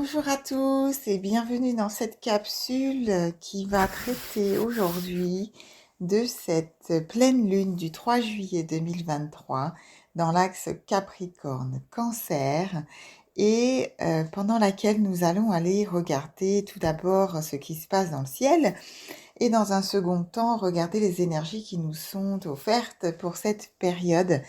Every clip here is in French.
Bonjour à tous et bienvenue dans cette capsule qui va traiter aujourd'hui de cette pleine lune du 3 juillet 2023 dans l'axe Capricorne-Cancer et pendant laquelle nous allons aller regarder tout d'abord ce qui se passe dans le ciel et dans un second temps regarder les énergies qui nous sont offertes pour cette période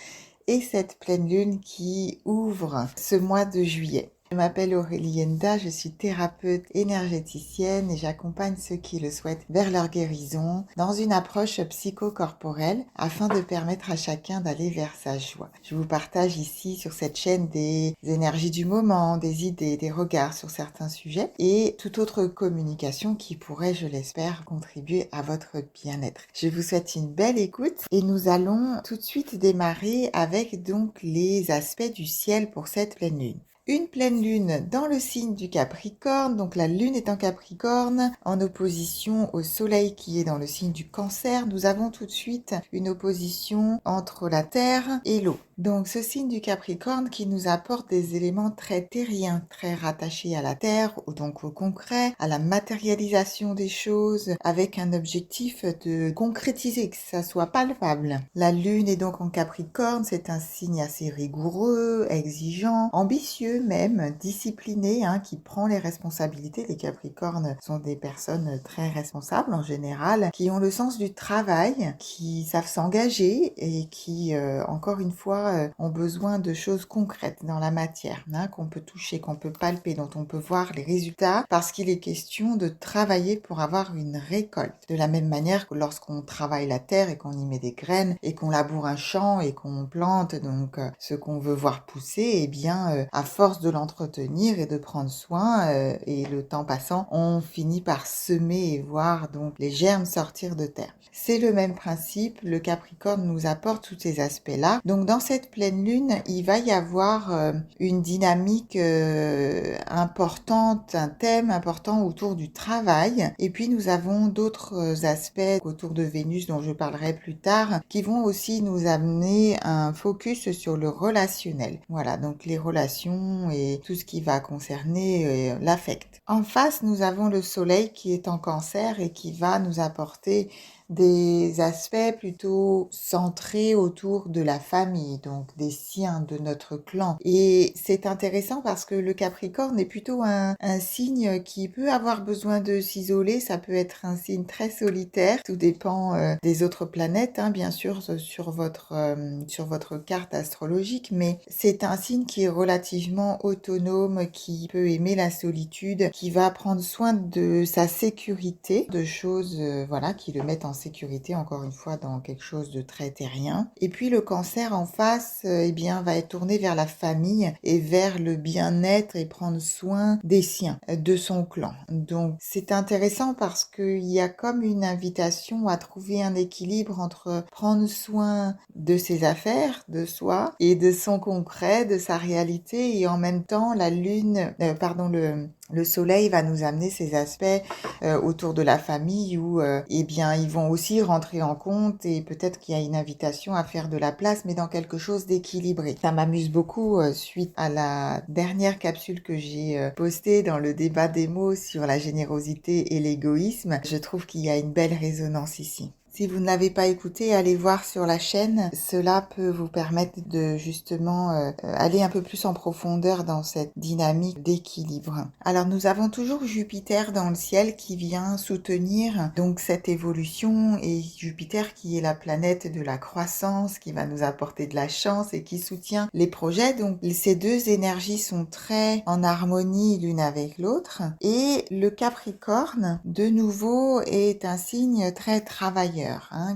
et cette pleine lune qui ouvre ce mois de juillet. Je m'appelle Aurélie Enda, je suis thérapeute énergéticienne et j'accompagne ceux qui le souhaitent vers leur guérison dans une approche psychocorporelle afin de permettre à chacun d'aller vers sa joie. Je vous partage ici sur cette chaîne des énergies du moment, des idées, des regards sur certains sujets et toute autre communication qui pourrait, je l'espère, contribuer à votre bien-être. Je vous souhaite une belle écoute et nous allons tout de suite démarrer avec donc les aspects du ciel pour cette pleine lune. Une pleine lune dans le signe du Capricorne, donc la lune est en Capricorne, en opposition au soleil qui est dans le signe du Cancer. Nous avons tout de suite une opposition entre la terre et l'eau. Donc ce signe du Capricorne qui nous apporte des éléments très terriens, très rattachés à la terre, donc au concret, à la matérialisation des choses, avec un objectif de concrétiser, que ça soit palpable. La lune est donc en Capricorne, c'est un signe assez rigoureux, exigeant, ambitieux même, discipliné, qui prend les responsabilités. Les Capricornes sont des personnes très responsables en général, qui ont le sens du travail, qui savent s'engager et qui, encore une fois, ont besoin de choses concrètes dans la matière, qu'on peut toucher, qu'on peut palper, dont on peut voir les résultats, parce qu'il est question de travailler pour avoir une récolte. De la même manière que lorsqu'on travaille la terre et qu'on y met des graines et qu'on laboure un champ et qu'on plante donc ce qu'on veut voir pousser, eh bien à force de l'entretenir et de prendre soin et le temps passant, on finit par semer et voir donc les germes sortir de terre. C'est le même principe, le Capricorne nous apporte tous ces aspects-là. Donc dans cette pleine lune, il va y avoir une dynamique importante, un thème important autour du travail. Et puis nous avons d'autres aspects autour de Vénus dont je parlerai plus tard, qui vont aussi nous amener un focus sur le relationnel. Voilà, donc les relations et tout ce qui va concerner l'affect. En face, nous avons le soleil qui est en Cancer et qui va nous apporter des aspects plutôt centrés autour de la famille, donc des siens, de notre clan. Et c'est intéressant parce que le Capricorne est plutôt un signe qui peut avoir besoin de s'isoler, ça peut être un signe très solitaire, tout dépend des autres planètes, bien sûr, sur votre carte astrologique, mais c'est un signe qui est relativement autonome, qui peut aimer la solitude, qui va prendre soin de sa sécurité, de choses voilà, qui le mettent en sécurité, encore une fois, dans quelque chose de très terrien. Et puis le Cancer en face, eh bien, va être tourné vers la famille et vers le bien-être et prendre soin des siens, de son clan. Donc c'est intéressant parce qu'il y a comme une invitation à trouver un équilibre entre prendre soin de ses affaires, de soi et de son concret, de sa réalité, et en même temps la lune, le soleil va nous amener ces aspects autour de la famille où eh bien ils vont aussi rentrer en compte, et peut-être qu'il y a une invitation à faire de la place, mais dans quelque chose d'équilibré. Ça m'amuse beaucoup suite à la dernière capsule que j'ai postée dans le débat des mots sur la générosité et l'égoïsme. Je trouve qu'il y a une belle résonance ici. Si vous ne l'avez pas écouté, allez voir sur la chaîne. Cela peut vous permettre de justement aller un peu plus en profondeur dans cette dynamique d'équilibre. Alors nous avons toujours Jupiter dans le ciel qui vient soutenir donc cette évolution, et Jupiter qui est la planète de la croissance, qui va nous apporter de la chance et qui soutient les projets. Donc ces deux énergies sont très en harmonie l'une avec l'autre. Et le Capricorne, de nouveau, est un signe très travailleur.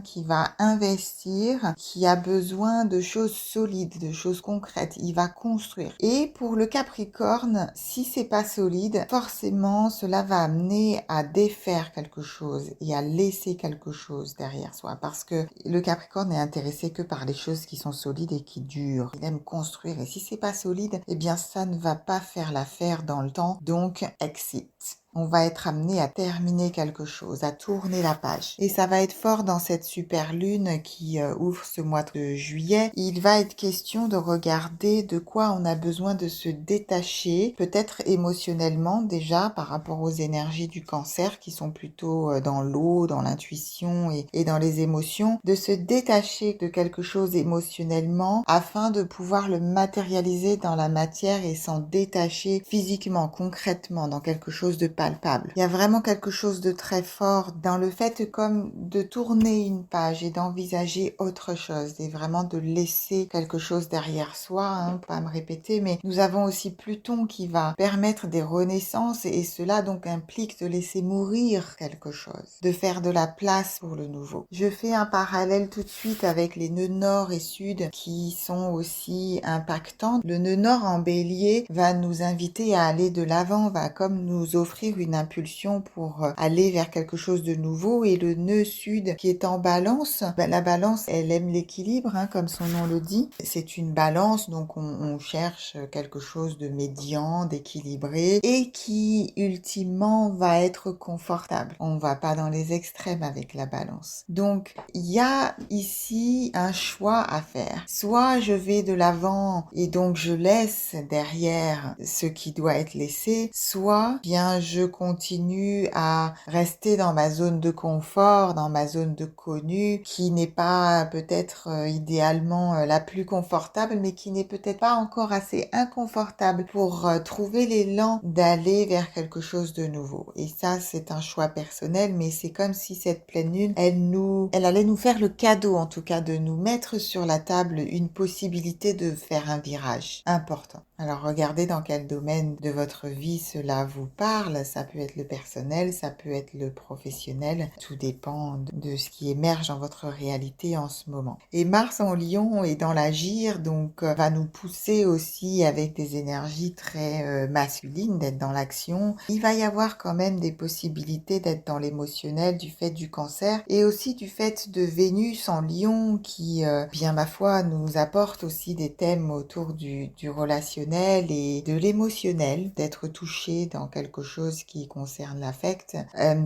Qui va investir, qui a besoin de choses solides, de choses concrètes. Il va construire. Et pour le Capricorne, si c'est pas solide, forcément, cela va amener à défaire quelque chose et à laisser quelque chose derrière soi. Parce que le Capricorne est intéressé que par les choses qui sont solides et qui durent. Il aime construire. Et si c'est pas solide, eh bien, ça ne va pas faire l'affaire dans le temps. Donc, exit. On va être amené à terminer quelque chose, à tourner la page. Et ça va être fort dans cette super lune qui ouvre ce mois de juillet. Il va être question de regarder de quoi on a besoin de se détacher, peut-être émotionnellement déjà par rapport aux énergies du cancer qui sont plutôt dans l'eau, dans l'intuition et dans les émotions, de se détacher de quelque chose émotionnellement afin de pouvoir le matérialiser dans la matière et s'en détacher physiquement, concrètement, dans quelque chose de palpable. Il y a vraiment quelque chose de très fort dans le fait comme de tourner une page et d'envisager autre chose et vraiment de laisser quelque chose derrière soi, hein, pas me répéter, mais nous avons aussi Pluton qui va permettre des renaissances et cela donc implique de laisser mourir quelque chose, de faire de la place pour le nouveau. Je fais un parallèle tout de suite avec les nœuds nord et sud qui sont aussi impactants. Le nœud nord en bélier va nous inviter à aller de l'avant, va comme nous offrir une impulsion pour aller vers quelque chose de nouveau, et le nœud sud qui est en balance, la balance elle aime l'équilibre, hein, comme son nom le dit. C'est une balance, donc on cherche quelque chose de médian, d'équilibré et qui ultimement va être confortable. On va pas dans les extrêmes avec la balance. Donc il y a ici un choix à faire. Soit je vais de l'avant et donc je laisse derrière ce qui doit être laissé, soit bien je continue à rester dans ma zone de confort, dans ma zone de connu, qui n'est pas peut-être idéalement la plus confortable, mais qui n'est peut-être pas encore assez inconfortable pour trouver l'élan d'aller vers quelque chose de nouveau. Et ça, c'est un choix personnel, mais c'est comme si cette pleine lune, elle allait nous faire le cadeau, en tout cas, de nous mettre sur la table une possibilité de faire un virage important. Alors regardez dans quel domaine de votre vie cela vous parle. Ça peut être le personnel, ça peut être le professionnel. Tout dépend de ce qui émerge dans votre réalité en ce moment. Et Mars en Lion est dans l'agir, donc va nous pousser aussi avec des énergies très masculines d'être dans l'action. Il va y avoir quand même des possibilités d'être dans l'émotionnel du fait du cancer et aussi du fait de Vénus en Lion qui, bien ma foi, nous apporte aussi des thèmes autour du relationnel et de l'émotionnel, d'être touché dans quelque chose qui concerne l'affect.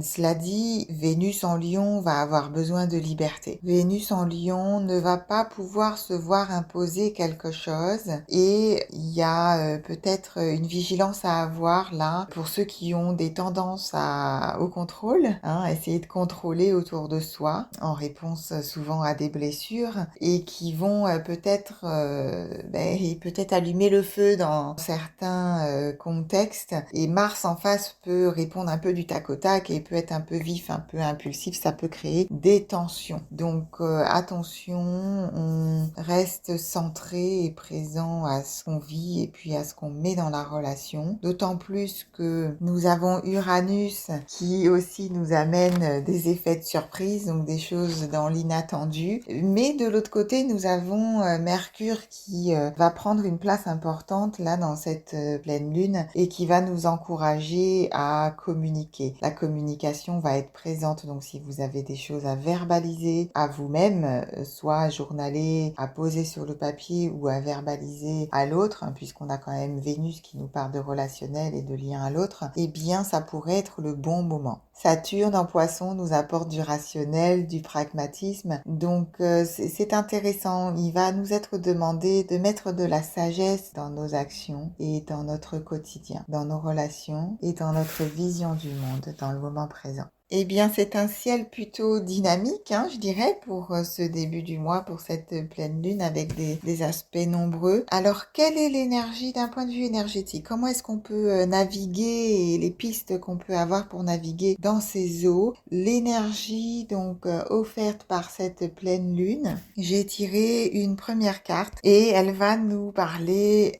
Cela dit, Vénus en Lion va avoir besoin de liberté. Vénus en Lion ne va pas pouvoir se voir imposer quelque chose et il y a peut-être une vigilance à avoir là pour ceux qui ont des tendances au contrôle, hein, essayer de contrôler autour de soi en réponse souvent à des blessures et qui vont peut-être allumer le feu dans certains contextes, et Mars en face peut répondre un peu du tac au tac et peut être un peu vif, un peu impulsif, ça peut créer des tensions. Donc attention, on reste centré et présent à ce qu'on vit et puis à ce qu'on met dans la relation, d'autant plus que nous avons Uranus qui aussi nous amène des effets de surprise, donc des choses dans l'inattendu, mais de l'autre côté nous avons Mercure qui va prendre une place importante là dans cette pleine lune et qui va nous encourager à communiquer. La communication va être présente, donc si vous avez des choses à verbaliser à vous-même, soit à journaler, à poser sur le papier ou à verbaliser à l'autre, hein, puisqu'on a quand même Vénus qui nous parle de relationnel et de lien à l'autre, eh bien ça pourrait être le bon moment. Saturne en Poisson nous apporte du rationnel, du pragmatisme, donc c'est intéressant. Il va nous être demandé de mettre de la sagesse dans nos actions et dans notre quotidien, dans nos relations et dans notre vision du monde, dans le moment présent. Eh bien, c'est un ciel plutôt dynamique, hein, je dirais, pour ce début du mois, pour cette pleine lune avec des aspects nombreux. Alors, quelle est l'énergie d'un point de vue énergétique? Comment est-ce qu'on peut naviguer et les pistes qu'on peut avoir pour naviguer dans ces eaux? L'énergie donc offerte par cette pleine lune, j'ai tiré une première carte et elle va nous parler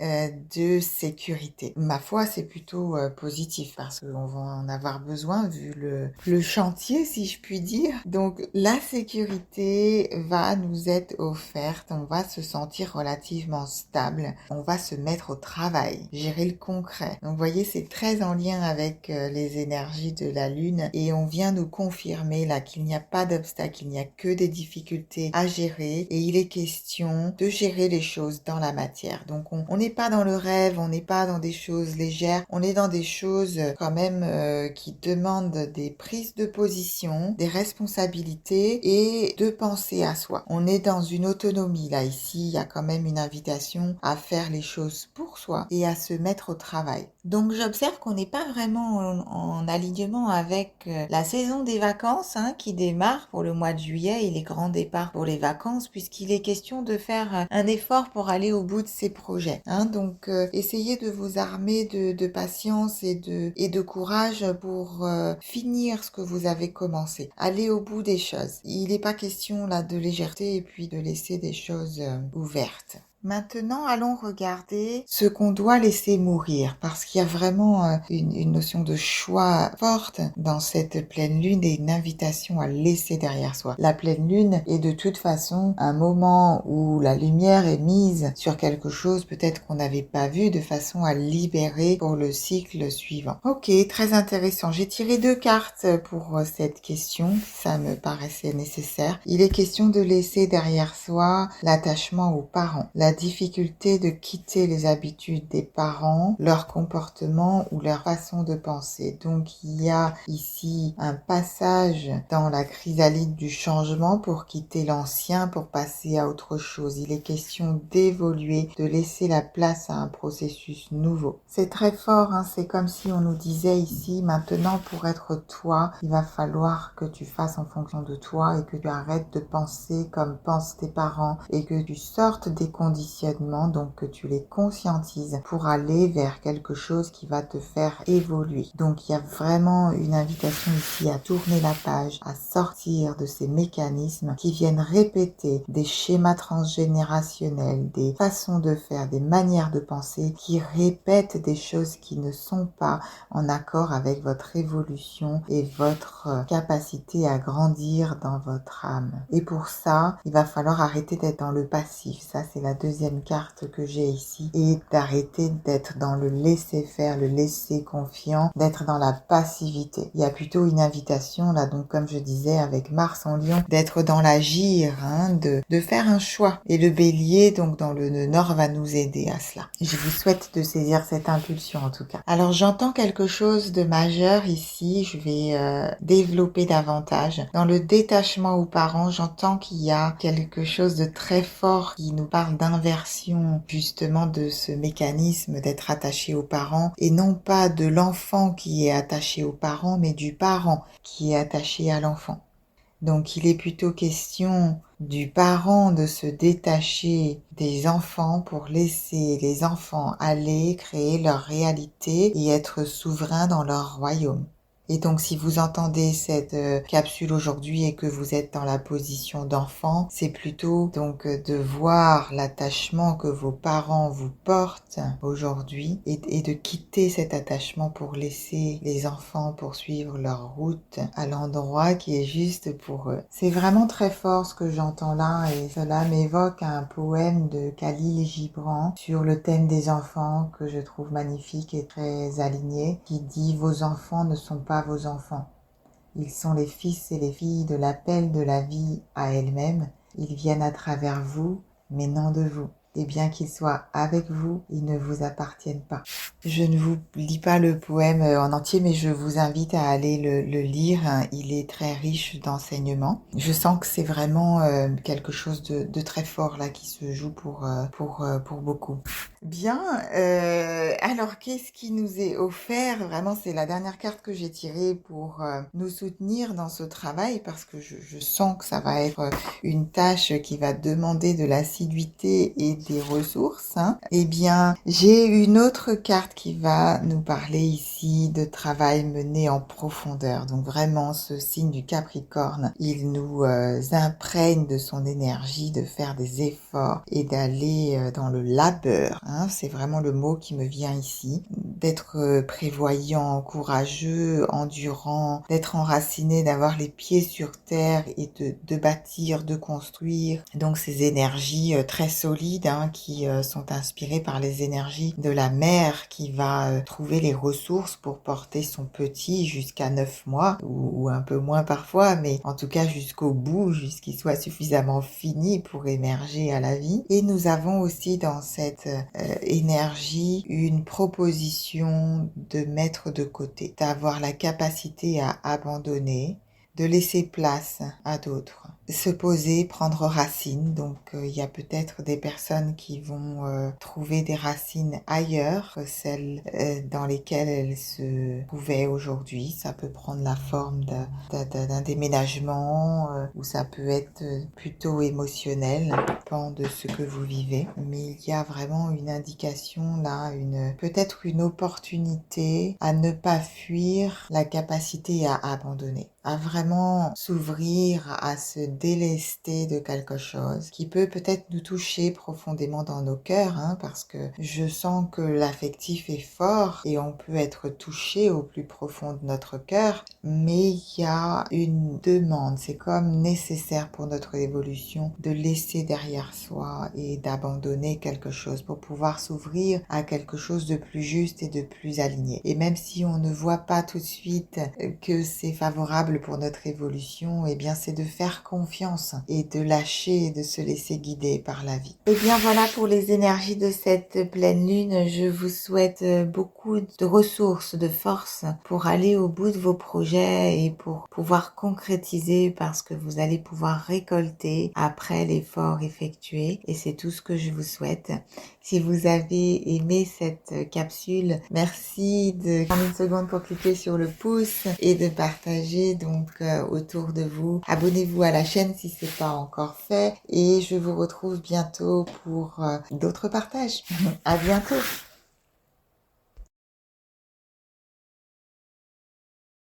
de sécurité. Ma foi, c'est plutôt positif parce qu'on va en avoir besoin vu le le chantier, si je puis dire. Donc la sécurité va nous être offerte, on va se sentir relativement stable, on va se mettre au travail, gérer le concret. Donc vous voyez, c'est très en lien avec les énergies de la Lune et on vient nous confirmer là qu'il n'y a pas d'obstacle, il n'y a que des difficultés à gérer et il est question de gérer les choses dans la matière. Donc on n'est pas dans le rêve, on n'est pas dans des choses légères, on est dans des choses quand même qui demandent des prises de position, des responsabilités et de penser à soi. On est dans une autonomie là, ici il y a quand même une invitation à faire les choses pour soi et à se mettre au travail. Donc j'observe qu'on n'est pas vraiment en alignement avec la saison des vacances qui démarre pour le mois de juillet et les grands départs pour les vacances puisqu'il est question de faire un effort pour aller au bout de ses projets. Donc essayez de vous armer de patience et de courage pour finir ce que vous avez commencé. Allez au bout des choses. Il n'est pas question là de légèreté et puis de laisser des choses ouvertes. Maintenant, allons regarder ce qu'on doit laisser mourir, parce qu'il y a vraiment une notion de choix forte dans cette pleine lune et une invitation à laisser derrière soi. La pleine lune est de toute façon un moment où la lumière est mise sur quelque chose peut-être qu'on n'avait pas vu de façon à libérer pour le cycle suivant. Ok, très intéressant. J'ai tiré 2 cartes pour cette question, ça me paraissait nécessaire. Il est question de laisser derrière soi l'attachement aux parents, la difficulté de quitter les habitudes des parents, leur comportement ou leur façon de penser. Donc il y a ici un passage dans la chrysalide du changement pour quitter l'ancien, pour passer à autre chose. Il est question d'évoluer, de laisser la place à un processus nouveau. C'est très fort, c'est comme si on nous disait ici, maintenant pour être toi, il va falloir que tu fasses en fonction de toi et que tu arrêtes de penser comme pensent tes parents et que tu sortes des conditionnements, donc que tu les conscientises pour aller vers quelque chose qui va te faire évoluer. Donc il y a vraiment une invitation ici à tourner la page, à sortir de ces mécanismes qui viennent répéter des schémas transgénérationnels, des façons de faire, des manières de penser qui répètent des choses qui ne sont pas en accord avec votre évolution et votre capacité à grandir dans votre âme. Et pour ça, il va falloir arrêter d'être dans le passif. Ça, c'est la deuxième carte que j'ai ici. Et d'arrêter d'être dans le laisser faire, le laisser confiant, d'être dans la passivité. Il y a plutôt une invitation, là, donc comme je disais, avec Mars en Lion, d'être dans l'agir, de faire un choix. Et le bélier, donc dans le nœud nord, va nous aider à cela. Je vous souhaite de saisir cette impulsion en tout cas. Alors j'entends quelque chose de majeur ici, je vais développer davantage. Dans le détachement aux parents, j'entends qu'il y a quelque chose de très fort qui nous parle d'inversion justement de ce mécanisme d'être attaché aux parents et non pas de l'enfant qui est attaché aux parents mais du parent qui est attaché à l'enfant. Donc il est plutôt question du parent de se détacher des enfants pour laisser les enfants aller créer leur réalité et être souverains dans leur royaume. Et donc si vous entendez cette capsule aujourd'hui et que vous êtes dans la position d'enfant, c'est plutôt donc de voir l'attachement que vos parents vous portent aujourd'hui et de quitter cet attachement pour laisser les enfants poursuivre leur route à l'endroit qui est juste pour eux. C'est vraiment très fort ce que j'entends là et cela m'évoque un poème de Khalil Gibran sur le thème des enfants que je trouve magnifique et très aligné qui dit « Vos enfants ne sont pas vos enfants. Ils sont les fils et les filles de l'appel de la vie à elle-même. Ils viennent à travers vous, mais non de vous. Et bien qu'ils soient avec vous, ils ne vous appartiennent pas. » Je ne vous lis pas le poème en entier, mais je vous invite à aller le lire. Il est très riche d'enseignements. Je sens que c'est vraiment quelque chose de très fort là qui se joue pour beaucoup. Bien, alors qu'est-ce qui nous est offert? Vraiment, c'est la dernière carte que j'ai tirée pour nous soutenir dans ce travail parce que je sens que ça va être une tâche qui va demander de l'assiduité et des ressources. Eh bien, j'ai une autre carte qui va nous parler ici de travail mené en profondeur. Donc vraiment, ce signe du Capricorne, il nous imprègne de son énergie de faire des efforts et d'aller dans le labeur, hein, c'est vraiment le mot qui me vient ici, d'être prévoyant, courageux, endurant, d'être enraciné, d'avoir les pieds sur terre et de bâtir, de construire. Donc ces énergies très solides hein, qui sont inspirées par les énergies de la mère qui va trouver les ressources pour porter son petit jusqu'à 9 mois ou un peu moins parfois, mais en tout cas jusqu'au bout, jusqu'il soit suffisamment fini pour émerger à la vie. Et nous avons aussi dans cette énergie une proposition de mettre de côté, d'avoir la capacité à abandonner, de laisser place à d'autres, se poser, prendre racine. Donc il y a peut-être des personnes qui vont trouver des racines ailleurs que celles dans lesquelles elles se trouvaient aujourd'hui. Ça peut prendre la forme d'un déménagement ou ça peut être plutôt émotionnel, ça dépend de ce que vous vivez. Mais il y a vraiment une indication là, peut-être une opportunité à ne pas fuir la capacité à abandonner, à vraiment s'ouvrir, à se délester de quelque chose qui peut peut-être nous toucher profondément dans nos cœurs, hein, parce que je sens que l'affectif est fort et on peut être touché au plus profond de notre cœur, mais il y a une demande, c'est comme nécessaire pour notre évolution de laisser derrière soi et d'abandonner quelque chose pour pouvoir s'ouvrir à quelque chose de plus juste et de plus aligné. Et même si on ne voit pas tout de suite que c'est favorable pour notre évolution, eh bien c'est de faire confiance et de lâcher et de se laisser guider par la vie. Et bien voilà pour les énergies de cette pleine lune. Je vous souhaite beaucoup de ressources, de force pour aller au bout de vos projets et pour pouvoir concrétiser parce que vous allez pouvoir récolter après l'effort effectué. Et c'est tout ce que je vous souhaite. Si vous avez aimé cette capsule, merci de prendre une seconde pour cliquer sur le pouce et de partager donc autour de vous. Abonnez-vous à la chaîne si c'est pas encore fait et je vous retrouve bientôt pour d'autres partages. À bientôt.